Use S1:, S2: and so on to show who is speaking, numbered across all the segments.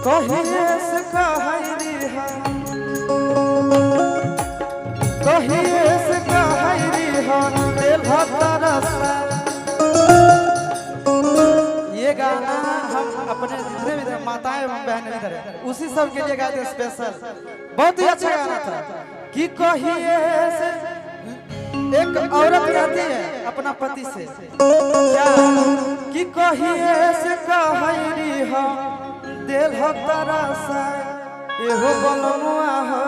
S1: कहिए से कहरी है कहिए से कहरी है दिल तरसा। ये गाना हम अपने जितने भी माताएं एवं बहनें इधर उसी सब के लिए गाते स्पेशल। बहुत ही अच्छा गाना था कि कहिए से एक औरत कहती है अपना पति से क्या कि कहिए से कहरी हो दिल तरसा एहो बलमुआ हो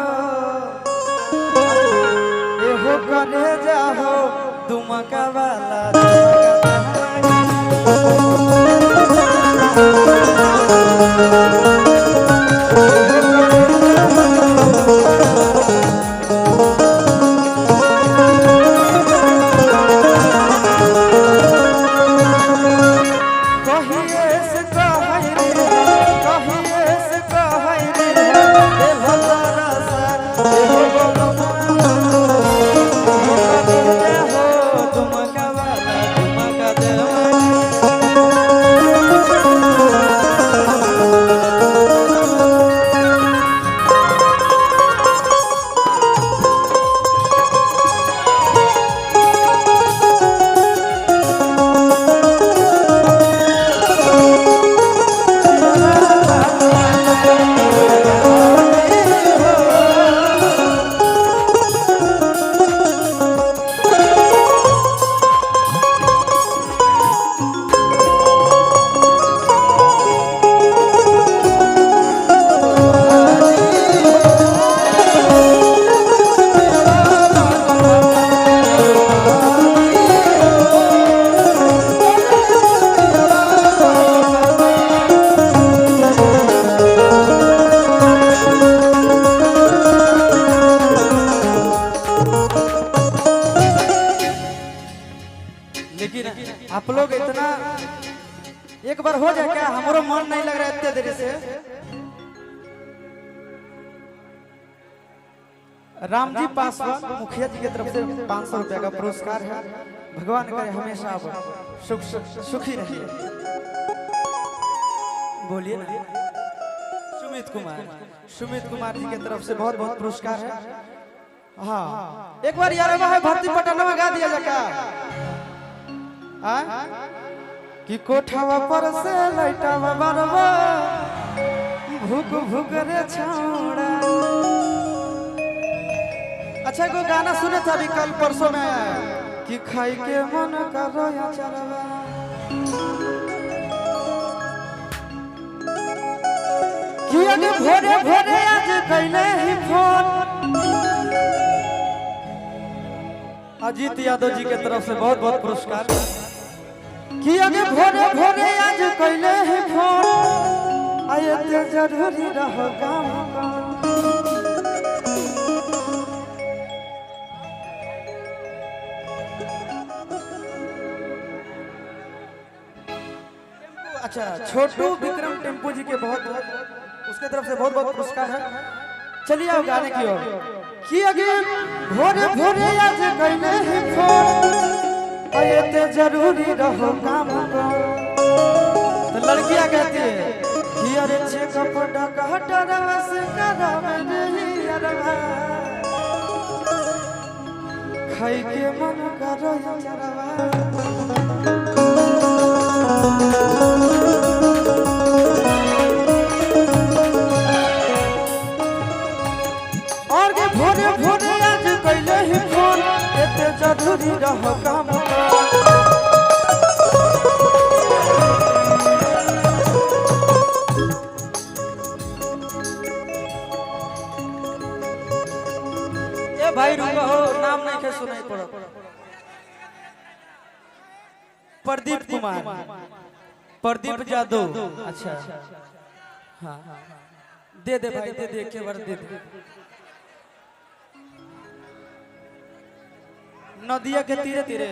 S1: एहो कने जाहो दुमका वाला आप लोग इतना एक बार हो जाए क्या हमारो मन नहीं लग रहा है इतने देर से। राम जी पासवान मुखिया जी की तरफ से 500 रुपया का पुरस्कार है। भगवान करे हमेशा आप सुखी रहिए। बोलिए ना। सुमित कुमार जी की तरफ से बहुत बहुत पुरस्कार है। हाँ एक बार यार है भर्ती पटना में गा दिया जाएगा कि कोठावा पर से लैटावा बरवा भूख भूख रे छौड़ा। अच्छा को गाना सुने था अभी कल परसों में कि खाई के मन करो या चरवा। कि अगे भोरे भोरे आज कैले ही फोन अजीत यादव जी के तरफ से बहुत बहुत पुरस्कार कि अगे भोरे भोरे आज कैले ही फोन आए ते जरूरी रहो काम अच्छा छोटू विक्रम टेम्पो जी के बहुत उसके तरफ से बहुत बहुत पुरस्कार है। चलिए अब गाने की ओर कि अगे भोरे भोरे आज कैले ही फोन आए ते जरूरी रहो काम को। तो लड़कियां कहती है कि अरे चेकअप डॉक्टर से करावे नहीं अरवा खाई के मन करो या चरवा। और के भोरे भोरे आज कैले ही फोन एते जरूरी रहो काम भाई रुको हो नाम नहीं के सुनाई पड़ो। प्रदीप कुमार प्रदीप यादव। अच्छा हाँ दे दे भाई दे दे के बार दे दे। नदिया के तीरे तीरे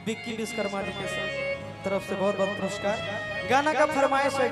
S1: विक्की विश्वकर्मा जी के तरफ से बहुत बहुत पुरस्कार। गाना का फरमाइश है।